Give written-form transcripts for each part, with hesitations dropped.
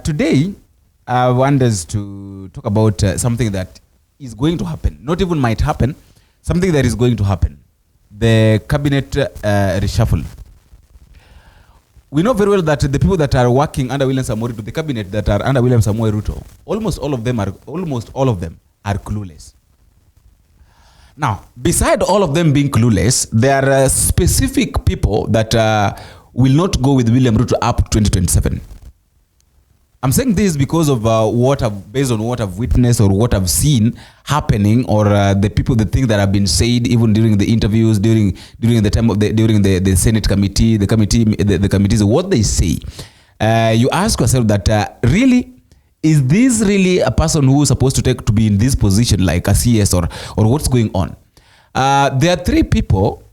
Today, I want us to talk about something that is going to happen. Not even might happen, something that is going to happen. The cabinet reshuffle. We know very well that the people that are working under William Samoei Ruto, the cabinet that are under William Samoei Ruto, almost all of them are clueless. Now, beside all of them being clueless, there are specific people that will not go with William Ruto up 2027. I'm saying this because of based on what I've witnessed or what I've seen happening, or the things that have been said even during the interviews, during the time of the Senate committee, the committees, what they say. You ask yourself that really, is this really a person who is supposed to be in this position, like a CS, or what's going on? There are three people.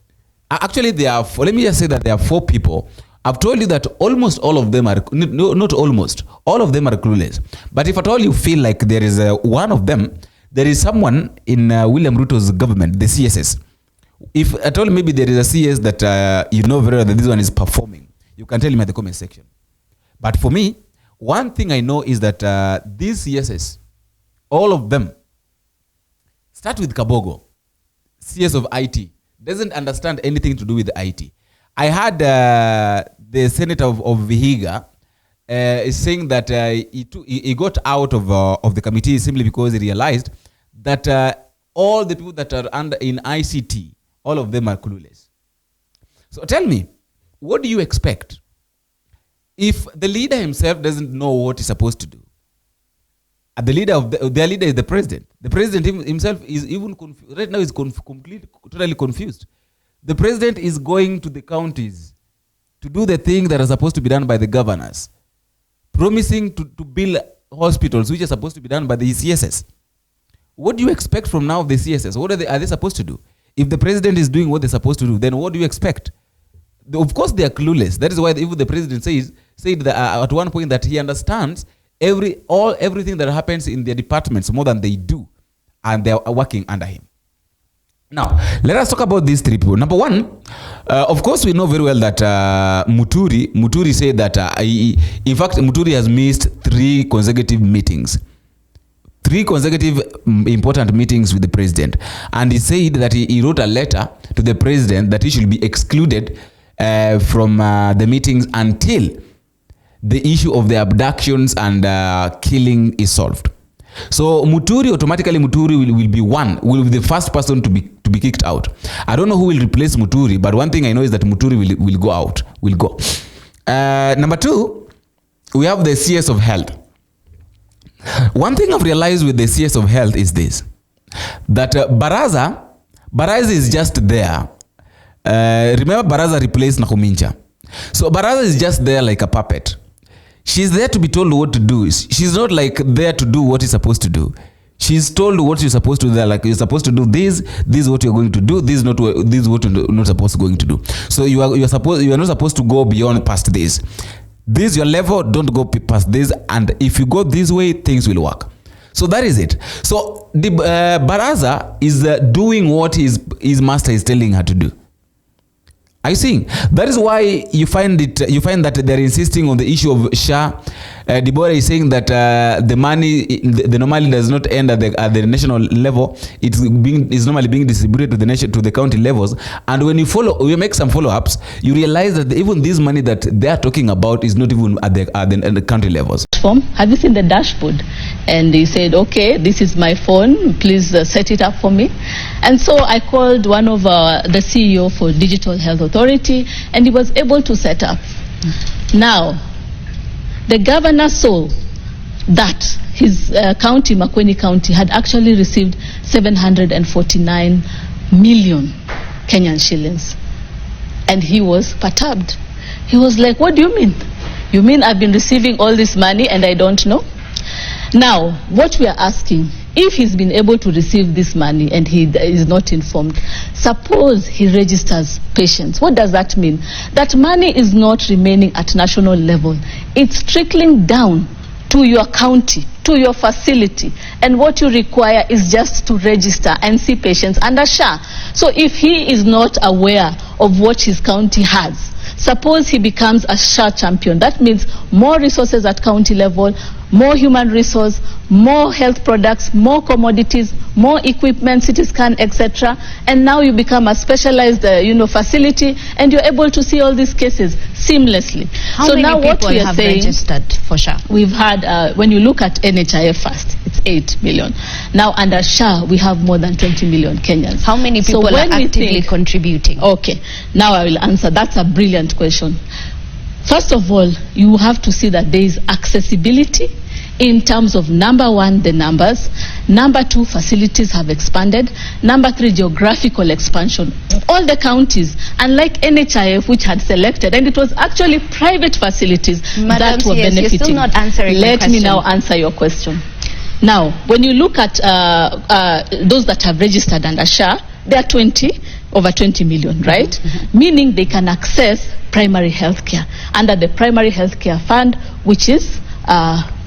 Actually, let me just say that there are four people. I've told you that almost all of them are, not almost, all of them are clueless. But if at all you feel like there is one of them, there is someone in William Ruto's government, the CSS. If at all maybe there is a CS that you know very well that this one is performing, you can tell him at the comment section. But for me, one thing I know is that these CSS, all of them, start with Kabogo, CS of IT, doesn't understand anything to do with IT. I heard the senator of Vihiga is saying that he got out of the committee simply because he realized that all the people that are in ICT, all of them are clueless. So tell me, what do you expect if the leader himself doesn't know what he's supposed to do? Their leader is the president. The president himself is even right now is totally confused. The president is going to the counties to do the thing that are supposed to be done by the governors, promising to build hospitals which are supposed to be done by the CSS. What do you expect from now of the CSS? What are they supposed to do? If the president is doing what they're supposed to do, then what do you expect? Of course, they are clueless. That is why even the president said that, at one point that he understands everything that happens in their departments more than they do, and they are working under him. Now, let us talk about these three people. Number one, of course, we know very well that Muturi said that, in fact, Muturi has missed 3 consecutive meetings. 3 consecutive important meetings with the president. And he said that he wrote a letter to the president that he should be excluded from the meetings until the issue of the abductions and killing is solved. So automatically Muturi will be the first person to be kicked out. I don't know who will replace Muturi, but one thing I know is that Muturi will go out. Number 2, we have the CS of Health. One thing I've realized with the CS of Health is this, that Baraza is just there. Remember, Baraza replaced Nakumincha. So Baraza is just there like a puppet. She's there to be told what to do. She's not like there to do what he's supposed to do. She's told what you're supposed to do. Like, you're supposed to do this is what you're going to do, this is what you're not supposed to going to do. So you are not supposed to go beyond past this. This your level, don't go past this, and if you go this way, things will work. So that is it. So the Baraza is doing what his master is telling her to do. Are you seeing? That is why you find that they're insisting on the issue of SHA. Deborah is saying that the money, the normally does not end at the national level. It's normally being distributed to the county levels. And when you make some follow-ups, you realize that even this money that they are talking about is not even at the county levels. Have you seen the dashboard? And he said, okay, this is my phone, please set it up for me. And so I called one of the CEO for Digital Health Authority, and he was able to set up. Now, the governor saw that his county, Makueni County, had actually received 749 million Kenyan shillings. And he was perturbed. He was like, what do you mean? You mean I've been receiving all this money and I don't know? Now, what we are asking, if he's been able to receive this money and he is not informed, suppose he registers patients. What does that mean? That money is not remaining at national level. It's trickling down to your county, to your facility. And what you require is just to register and see patients under SHA. So if he is not aware of what his county has, Suppose he becomes a SHA champion. That means more resources at county level, more human resource, more health products, more commodities, more equipment, CT scan, etc. And now you become a specialized facility, and you're able to see all these cases seamlessly. How many now people what we are have saying, registered for SHA? We've had, when you look at NHIF first, it's 8 million. Now under SHA, we have more than 20 million Kenyans. How many people are actively contributing? Okay, now I will answer. That's a brilliant question. First of all, you have to see that there is accessibility in terms of, number one, the numbers. Number two, facilities have expanded. Number three, geographical expansion. All the counties, unlike NHIF, which had selected, and it was actually private facilities that were benefiting. You're still not answering my question. Let me now answer your question. Now, when you look at those that have registered under SHA, they are over 20 million, right? Mm-hmm. Meaning they can access primary health care under the primary health care fund, which is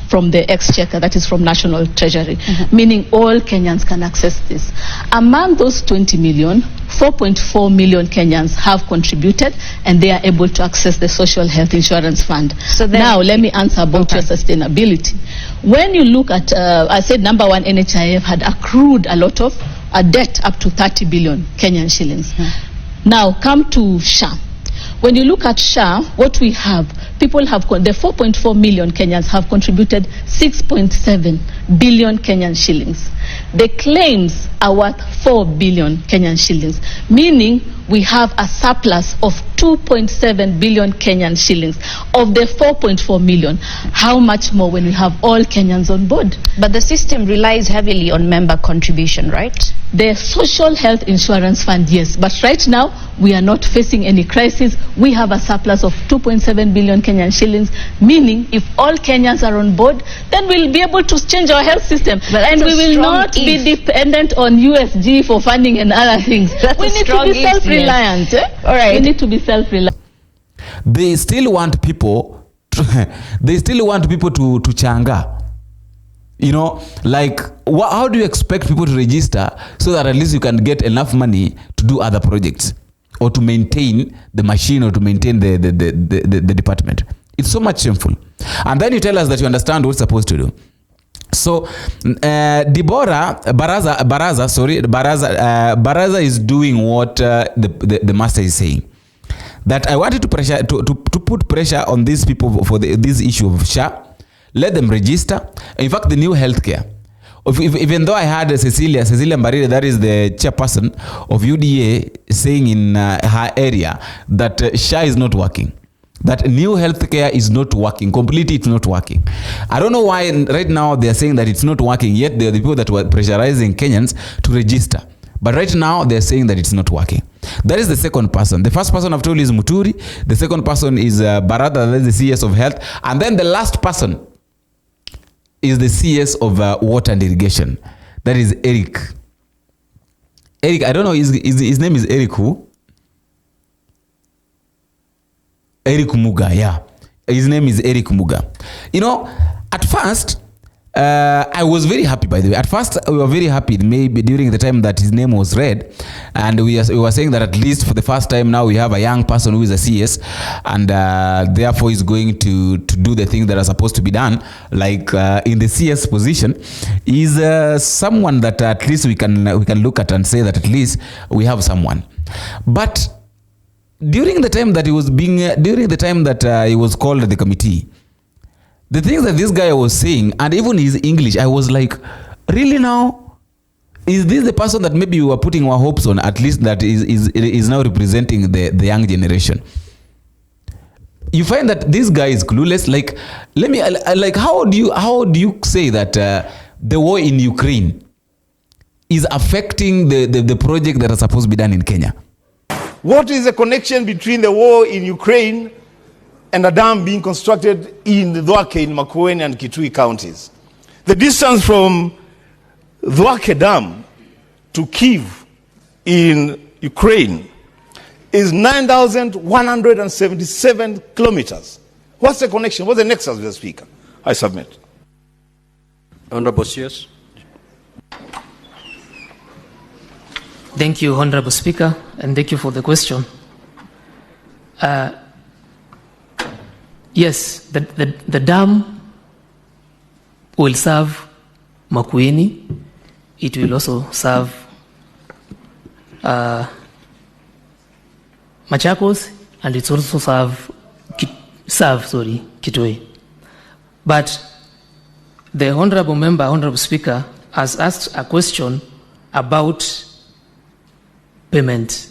from the exchequer, that is from National Treasury, meaning all Kenyans can access this. Among those 20 million, 4.4 million Kenyans have contributed, and they are able to access the Social Health Insurance Fund. So now, let me answer about your sustainability. When you look at, I said number one, NHIF had accrued a lot of debt up to 30 billion Kenyan shillings. Now, come to SHA. When you look at SHA, what we have, people have, the 4.4 million Kenyans have contributed 6.7 billion Kenyan shillings. The claims are worth 4 billion Kenyan shillings, meaning we have a surplus of 2.7 billion Kenyan shillings of the 4.4 million. How much more when we have all Kenyans on board? But the system relies heavily on member contribution, right? The Social Health Insurance Fund, yes. But right now, we are not facing any crisis. We have a surplus of 2.7 billion Kenyan shillings, meaning if all Kenyans are on board, then we'll be able to change our health system. And we will not be dependent on USG for funding and other things. We need to be self-reliant. Yes. All right. We need to be self-reliant. They still want people to changa. You know, like, how do you expect people to register so that at least you can get enough money to do other projects or to maintain the machine or to maintain the department? It's so much shameful. And then you tell us that you understand what's supposed to do. So, Baraza is doing what the master is saying. That I wanted to put pressure on these people for this issue of SHA. Let them register. In fact, the new healthcare. Even though I had Cecilia Mbarire, that is the chairperson of UDA, saying in her area that SHA is not working. That new healthcare is not working. Completely, it's not working. I don't know why right now they are saying that it's not working, yet they are the people that were pressurizing Kenyans to register. But right now, they're saying that it's not working. That is the second person. The first person I've told you is Muturi. The second person is Barada, that is the CS of health. And then the last person is the CS of water and irrigation. That is Eric. Eric, I don't know, his name is Eric who? Eric Muga, yeah. His name is Eric Muga. You know, at first, I was very happy, by the way. At first, we were very happy, maybe during the time that his name was read. And we were saying that at least for the first time now, we have a young person who is a CS. And therefore, is going to do the things that are supposed to be done. Like in the CS position, is someone that at least we can look at and say that at least we have someone. But during the time that he was he was called the committee, the things that this guy was saying, and even his English, I was like, really now? Is this the person that maybe we were putting our hopes on, at least that is now representing the young generation? You find that this guy is clueless. Like, how do you say that the war in Ukraine is affecting the project that are supposed to be done in Kenya? What is the connection between the war in Ukraine and a dam being constructed in Dhwake, in Makueni and Kitui counties? The distance from Dhwake Dam to Kyiv in Ukraine is 9,177 kilometers. What's the connection? What's the nexus with the Speaker? I submit. Honorable CS. Thank you, Honorable Speaker, and thank you for the question. Yes, the dam will serve Makueni. It will also serve Machakos, and it's also serve Kitui. But the Honorable Speaker, has asked a question about payment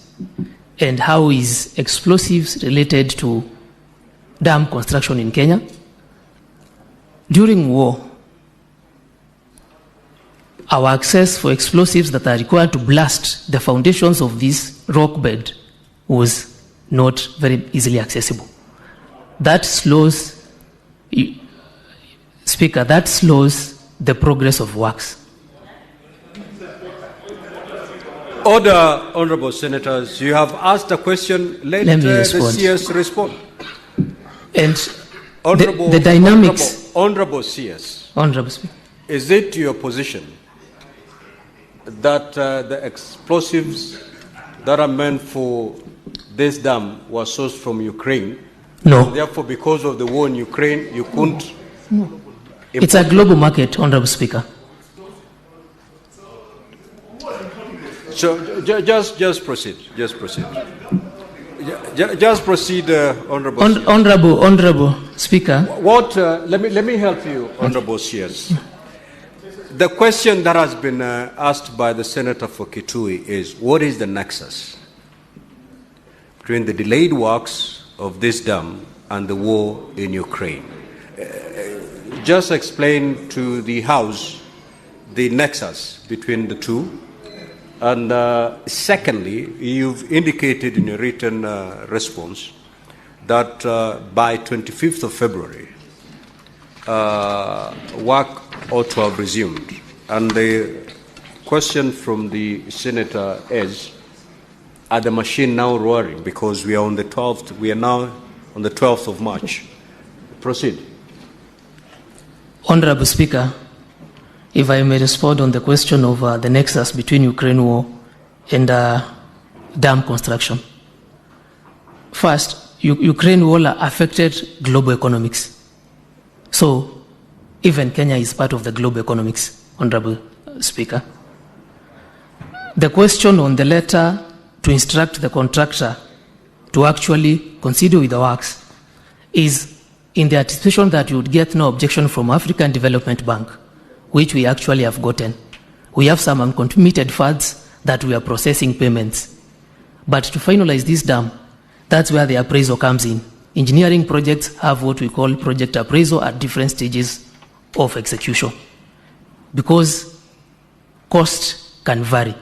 and how is explosives related to dam construction in Kenya. During war, our access for explosives that are required to blast the foundations of this rock bed was not very easily accessible. That slows, Speaker, that slows the progress of works. Order, honorable senators. You have asked a question. Let me respond. The CS respond. And honorable, the dynamics. Honorable CS. Honorable Speaker. Is it your position that the explosives that are meant for this dam were sourced from Ukraine? No. And therefore, because of the war in Ukraine, you couldn't. No. It's a global market, Honorable Speaker. So just proceed. Just proceed. Just proceed, honorable. Honorable Speaker. What? Let me help you, honorable CS. The question that has been asked by the senator for Kitui is: what is the nexus between the delayed works of this dam and the war in Ukraine? Just explain to the House the nexus between the two. And secondly, you've indicated in your written response that by 25th of February, work ought to have resumed. And the question from the senator is, are the machine now roaring? Because we are on the 12th, we are now on the 12th of March. Proceed. Honorable Speaker, if I may respond on the question of the nexus between Ukraine war and dam construction. First, Ukraine war affected global economics. So, even Kenya is part of the global economics, Honorable Speaker. The question on the letter to instruct the contractor to actually consider with the works is in the anticipation that you would get no objection from African Development Bank, which we actually have gotten. We have some uncommitted funds that we are processing payments. But to finalize this dam, that's where the appraisal comes in. Engineering projects have what we call project appraisal at different stages of execution, because cost can vary.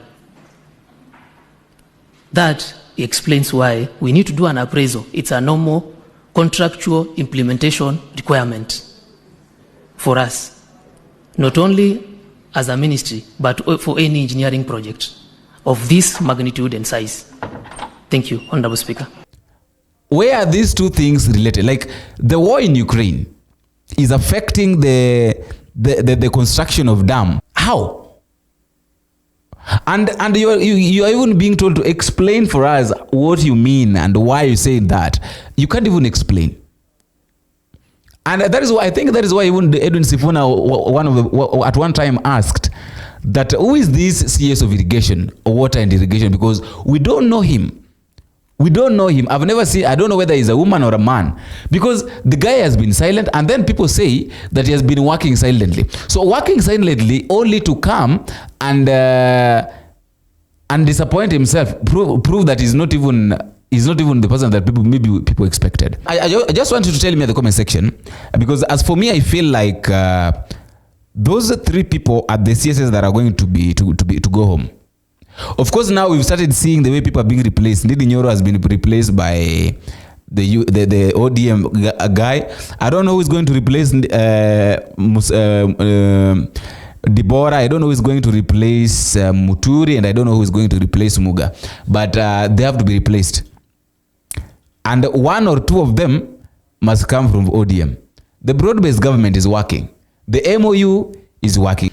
That explains why we need to do an appraisal. It's a normal contractual implementation requirement for us, not only as a ministry, but for any engineering project of this magnitude and size. Thank you, Honorable Speaker. Where are these two things related? Like, the war in Ukraine is affecting the construction of dam. How? And you are even being told to explain for us what you mean and why you say that. You can't even explain. And that is why I think that is why even Edwin Sifuna at one time asked that who is this CS of irrigation or water and irrigation, because we don't know him. We don't know him. I've never seen, I don't know whether he's a woman or a man, because the guy has been silent, and then people say that he has been working silently. So working silently only to come and disappoint himself, prove that he's not even the person that people expected. I just want you to tell me in the comment section, because as for me, I feel like those three people are the CSS that are going to go home. Of course, now we've started seeing the way people are being replaced. Ndidi Nyoro has been replaced by the ODM guy. I don't know who's going to replace Deborah. I don't know who's going to replace Muturi, and I don't know who's going to replace Muga. But they have to be replaced. And one or two of them must come from ODM. The broad-based government is working. The MOU is working.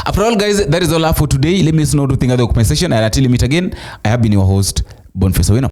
After all, guys, that is all for today. Let me know what you think of the comment section. And until we meet again, I have been your host, Boniface Owino.